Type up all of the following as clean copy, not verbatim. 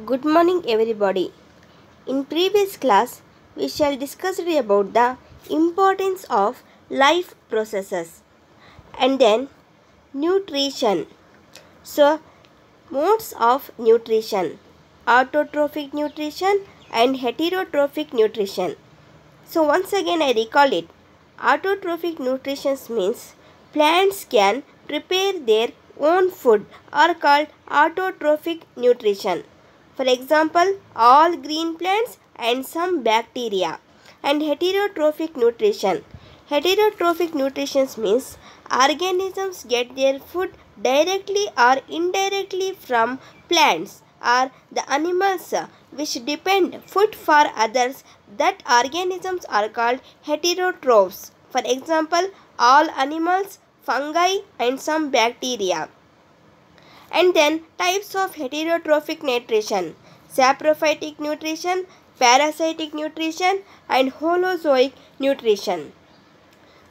Good morning everybody. In previous class we shall discuss about the importance of life processes and then nutrition. So modes of nutrition: autotrophic nutrition and heterotrophic nutrition. So once again I recall it. Autotrophic nutrition means plants can prepare their own food are called autotrophic nutrition. For example, all green plants and some bacteria. And heterotrophic nutrition. Heterotrophic nutrition means organisms get their food directly or indirectly from plants or the animals which depend food for others. That organisms are called heterotrophs. For example, all animals, fungi and some bacteria. And then types of heterotrophic nutrition: saprophytic nutrition, parasitic nutrition and holozoic nutrition.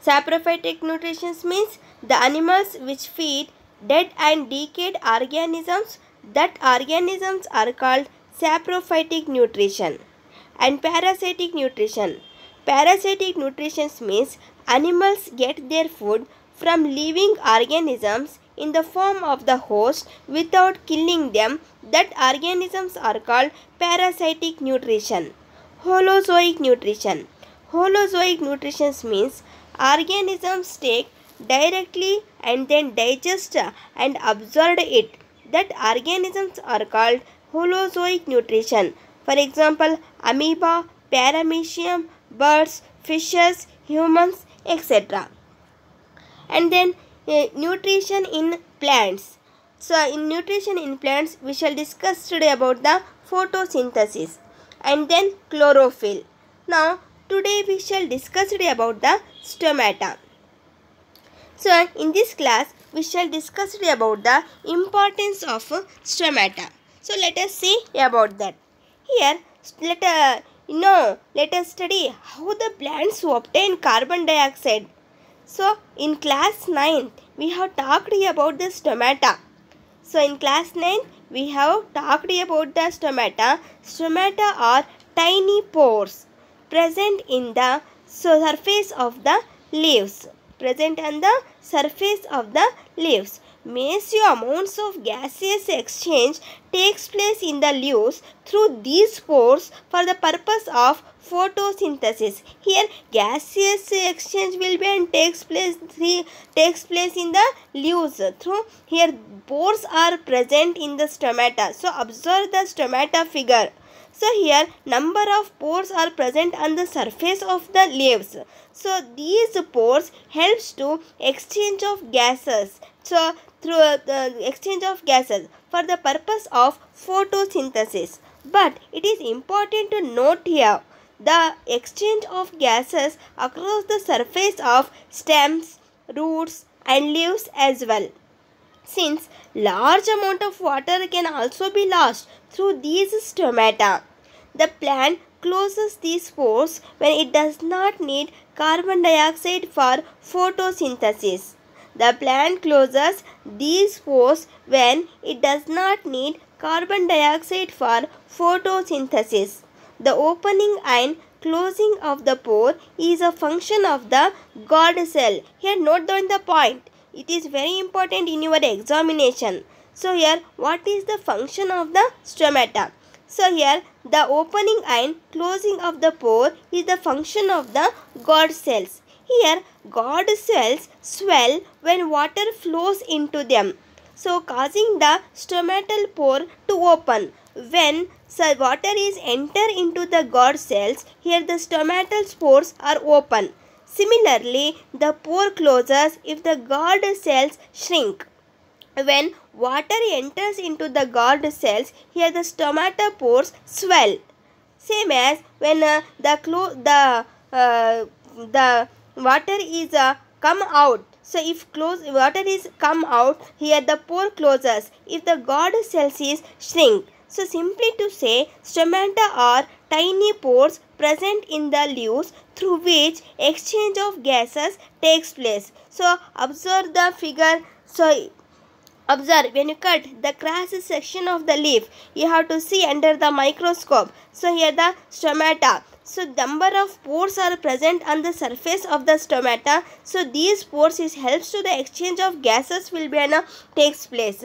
Saprophytic nutrition means the animals which feed dead and decayed organisms. That organisms are called saprophytic nutrition. And parasitic nutrition. Parasitic nutrition means animals get their food from living organisms in the form of the host without killing them. That organisms are called parasitic nutrition. Holozoic nutrition. Holozoic nutrition means organisms take directly and then digest and absorb it. That organisms are called holozoic nutrition. For example, amoeba, paramecium, birds, fishes, humans, etc. And then nutrition in plants. So in nutrition in plants we shall discuss today about the photosynthesis and then chlorophyll. Now today we shall discuss today about the stomata. So in this class we shall discuss today about the importance of stomata. So let us see about that. Here let us study how the plants obtain carbon dioxide. So in class 9 we have talked about the stomata. So in class 9 we have talked about the stomata. Stomata are tiny pores present in the surface of the leaves. Present on the surface of the leaves. Massive amounts of gaseous exchange takes place in the leaves through these pores for the purpose of photosynthesis. Here gaseous exchange will be and takes place in the leaves through here pores are present in the stomata. So observe the stomata figure. So here number of pores are present on the surface of the leaves. So these pores helps to exchange of gases. So through the exchange of gases for the purpose of photosynthesis. But it is important to note here the exchange of gases across the surface of stems, roots and leaves as well. Since large amount of water can also be lost through these stomata. The plant closes these pores when it does not need carbon dioxide for photosynthesis. The plant closes these pores when it does not need carbon dioxide for photosynthesis. The opening and closing of the pore is a function of the God cell. Here note down the point. It is very important in your examination. So here what is the function of the stomata? So here the opening and closing of the pore is the function of the God cells. Here God cells swell when water flows into them, so causing the stomatal pore to open. When water is enter into the God cells, here the stomatal pores are open. Similarly, the pore closes if the God cells shrink. When water enters into the God cells, here the stomata pores swell. Same as when the water is come out. So if water is come out, here the pore closes if the God cells is shrink. So simply to say, stomata are tiny pores present in the leaves through which exchange of gases takes place. So observe the figure. So Observe, when you cut the cross section of the leaf, you have to see under the microscope. So here the stomata. So number of pores are present on the surface of the stomata. So these pores helps to the exchange of gases will be takes place.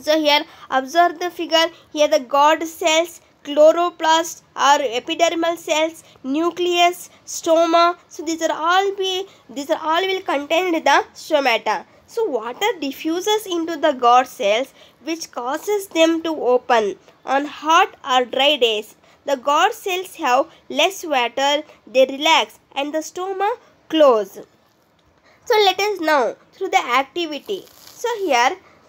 So here observe the figure. Here the God cells, chloroplast or epidermal cells, nucleus, stoma. So these are all will contain the stomata. So water diffuses into the God cells, which causes them to open on hot or dry days. The God cells have less water, they relax and the stoma close. So let us now through the activity.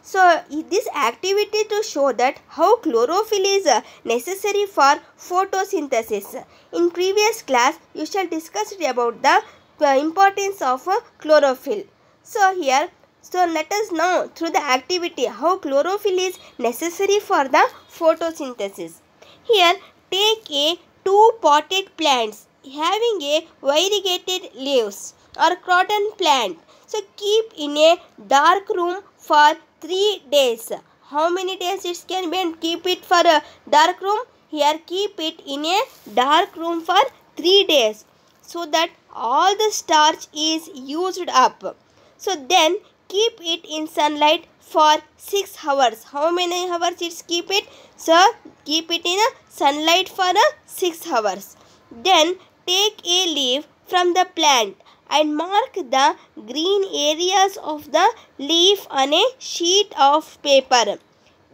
So this activity to show that how chlorophyll is necessary for photosynthesis. In previous class, you shall discuss about the importance of chlorophyll. So let us now through the activity how chlorophyll is necessary for the photosynthesis. Here take a two potted plants having a variegated leaves or cotton plant. So keep in a dark room for 3 days. How many days it can be and keep it for a dark room? Here keep it in a dark room for 3 days so that all the starch is used up. So then keep it in sunlight for 6 hours. How many hours it's keep it? So keep it in a sunlight for 6 hours. Then take a leaf from the plant and mark the green areas of the leaf on a sheet of paper.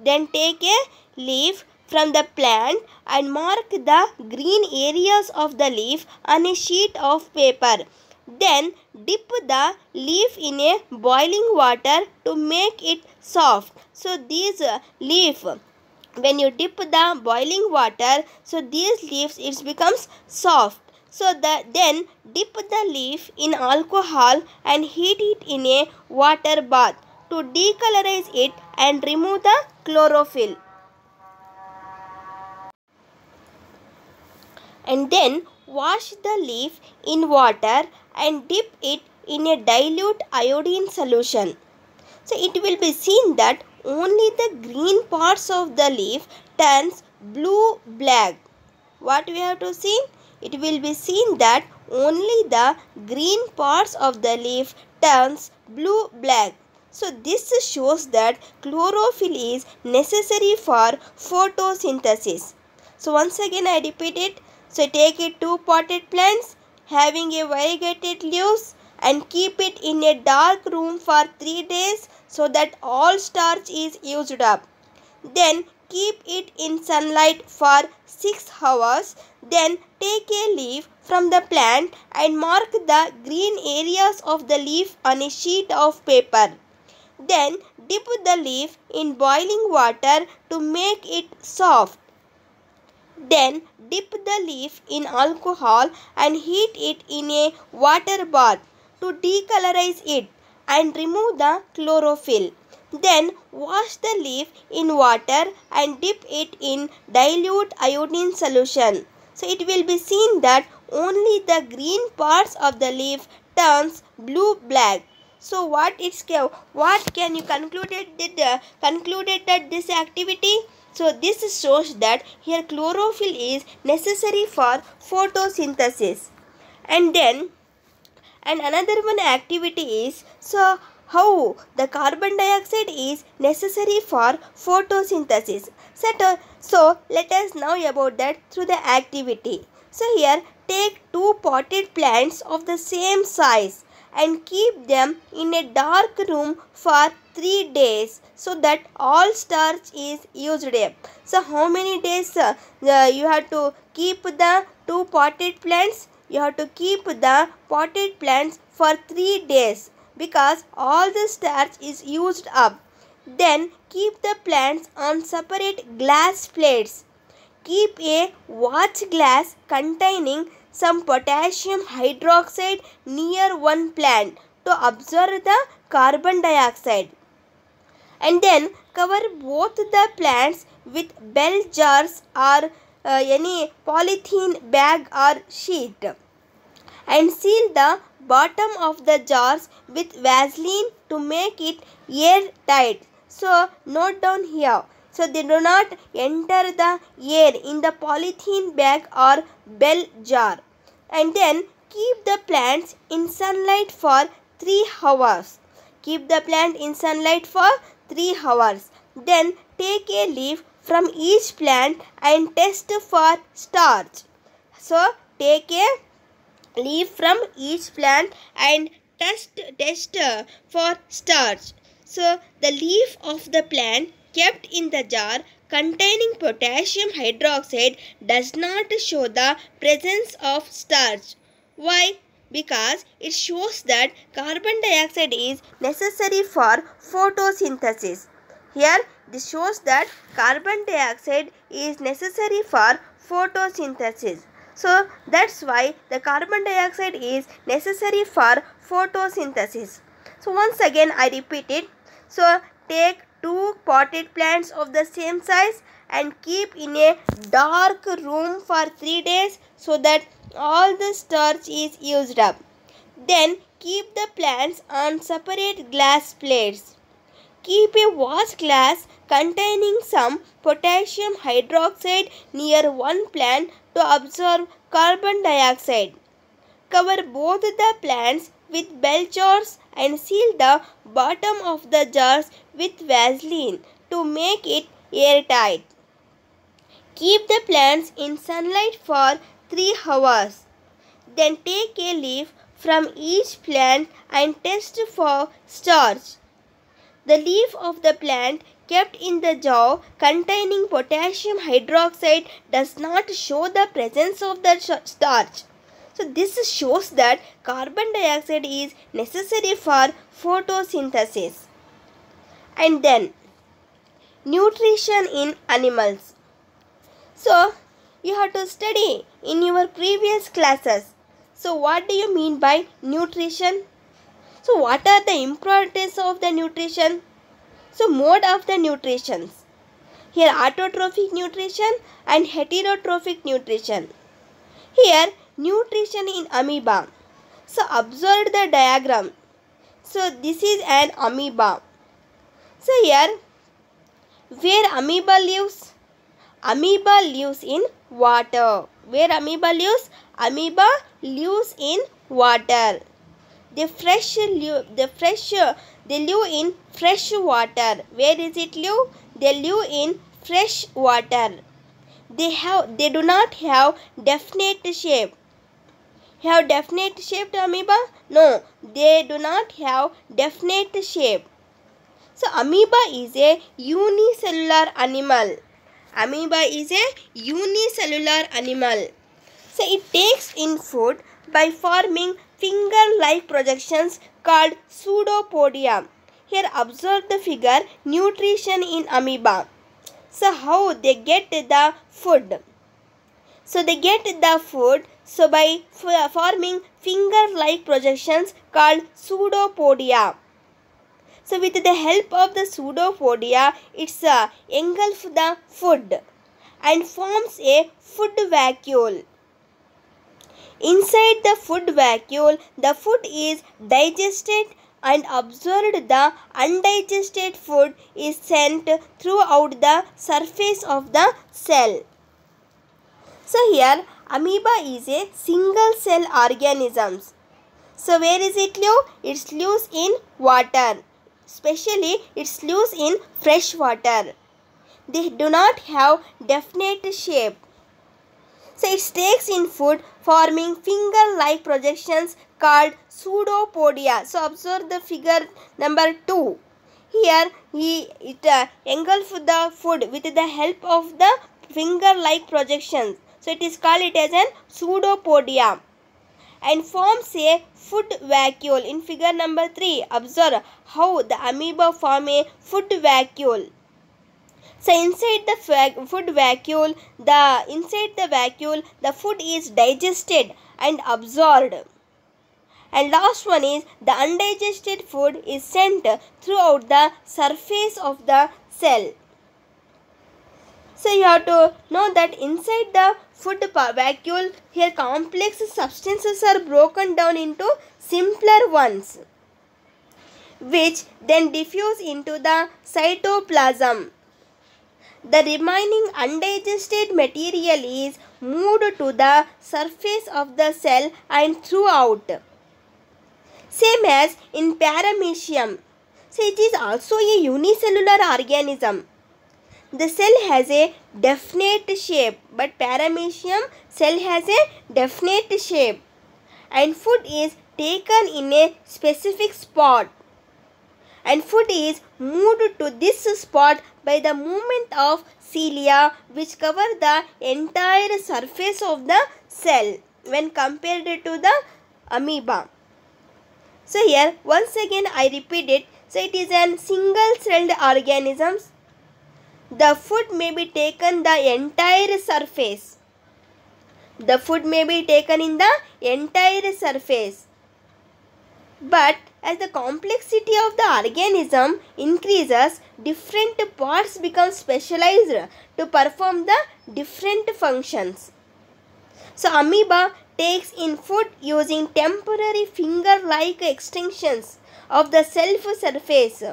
Then take a leaf from the plant and mark the green areas of the leaf on a sheet of paper. Then dip the leaf in a boiling water to make it soft. So these leaf, when you dip the boiling water, so these leaves it becomes soft. So then dip the leaf in alcohol and heat it in a water bath to decolorize it and remove the chlorophyll. And then wash the leaf in water and dip it in a dilute iodine solution. So it will be seen that only the green parts of the leaf turns blue-black. What we have to see? It will be seen that only the green parts of the leaf turns blue-black. So this shows that chlorophyll is necessary for photosynthesis. So once again I repeat it. So take it two potted plants having a variegated leaves and keep it in a dark room for 3 days so that all starch is used up. Then keep it in sunlight for 6 hours. Then take a leaf from the plant and mark the green areas of the leaf on a sheet of paper. Then dip the leaf in boiling water to make it soft. Then dip the leaf in alcohol and heat it in a water bath to decolorize it and remove the chlorophyll. Then wash the leaf in water and dip it in dilute iodine solution. So it will be seen that only the green parts of the leaf turns blue-black. So what can you concluded that this activity? So this shows that here chlorophyll is necessary for photosynthesis. And another one activity is how the carbon dioxide is necessary for photosynthesis. So let us know about that through the activity. So here take two potted plants of the same size and keep them in a dark room for 3 days so that all starch is used up. So how many days you have to keep the two potted plants? You have to keep the potted plants for 3 days because all the starch is used up. Then keep the plants on separate glass plates. Keep a watch glass containing some potassium hydroxide near one plant to absorb the carbon dioxide. And then cover both the plants with bell jars or any polythene bag or sheet and seal the bottom of the jars with Vaseline to make it airtight. So note down here. So they do not enter the air in the polythene bag or bell jar. And then keep the plants in sunlight for 3 hours. Keep the plant in sunlight for 3 hours. Then take a leaf from each plant and test for starch. So take a leaf from each plant and test for starch. So the leaf of the plant kept in the jar containing potassium hydroxide does not show the presence of starch. Why? Because it shows that carbon dioxide is necessary for photosynthesis. Here this shows that carbon dioxide is necessary for photosynthesis. So that's why the carbon dioxide is necessary for photosynthesis. So once again I repeat it. So take 2 potted plants of the same size and keep in a dark room for 3 days so that all the starch is used up. Then keep the plants on separate glass plates. Keep a vase glass containing some potassium hydroxide near one plant to absorb carbon dioxide. Cover both the plants with bell jars and seal the bottom of the jars with Vaseline to make it airtight. Keep the plants in sunlight for 3 hours. Then take a leaf from each plant and test for starch. The leaf of the plant kept in the jar containing potassium hydroxide does not show the presence of the starch. So this shows that carbon dioxide is necessary for photosynthesis. And then nutrition in animals. So you have to study in your previous classes. So what do you mean by nutrition? So what are the importance of the nutrition? So mode of the nutrition. Here autotrophic nutrition and heterotrophic nutrition. Here nutrition in amoeba. So observe the diagram. So this is an amoeba. So here where amoeba lives? Amoeba lives in water. Where amoeba lives? Amoeba lives in water. They live in fresh water. Where is it live? They live in fresh water. They do not have definite shape. Have definite shaped amoeba? No, they do not have definite shape. So amoeba is a unicellular animal. Amoeba is a unicellular animal. So it takes in food by forming finger-like projections called pseudopodia. Here observe the figure nutrition in amoeba. So how they get the food? So they get the food by forming finger-like projections called pseudopodia. So with the help of the pseudopodia, it engulfs the food and forms a food vacuole. Inside the food vacuole, the food is digested and absorbed. The undigested food is sent throughout the surface of the cell. So here amoeba is a single cell organism. So where is it live? It lives in water. Especially it lives in fresh water. They do not have definite shape. So it takes in food forming finger-like projections called pseudopodia. So observe the figure number 2. Here it engulfs the food with the help of the finger-like projections. So it is called it as an pseudopodia and forms a food vacuole. In figure number 3, observe how the amoeba form a food vacuole. So inside the food vacuole, the food is digested and absorbed. And last one is the undigested food is sent throughout the surface of the cell. So you have to know that inside the food vacuole, here complex substances are broken down into simpler ones. which then diffuse into the cytoplasm. The remaining undigested material is moved to the surface of the cell and throughout. Same as in paramecium. So it is also a unicellular organism. The cell has a definite shape, but paramecium cell has a definite shape, and food is taken in a specific spot, and food is moved to this spot by the movement of cilia, which cover the entire surface of the cell when compared to the amoeba. So here once again I repeat it. So it is a single-celled organism. The food may be taken the entire surface. The food may be taken in the entire surface. But as the complexity of the organism increases, different parts become specialized to perform the different functions. So amoeba takes in food using temporary finger-like extensions of the cell surface,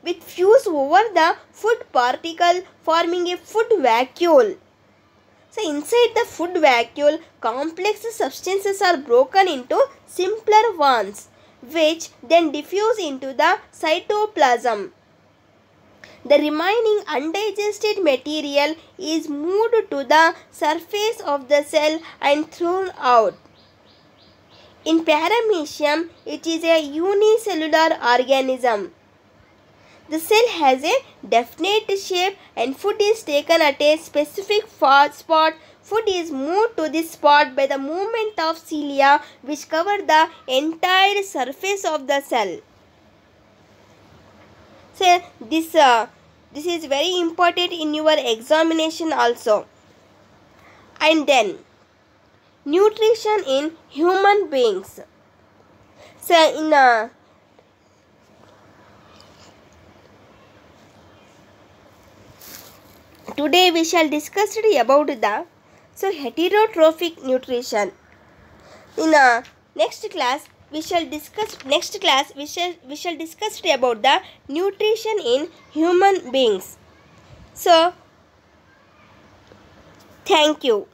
which fuse over the food particle, forming a food vacuole. So inside the food vacuole, complex substances are broken into simpler ones, which then diffuse into the cytoplasm. The remaining undigested material is moved to the surface of the cell and thrown out. In paramecium, it is a unicellular organism. The cell has a definite shape and food is taken at a specific spot. Food is moved to this spot by the movement of cilia, which cover the entire surface of the cell. So this is very important in your examination also. And then nutrition in human beings. So in today we shall discuss about the heterotrophic nutrition. In next class we shall discuss about the nutrition in human beings. So thank you.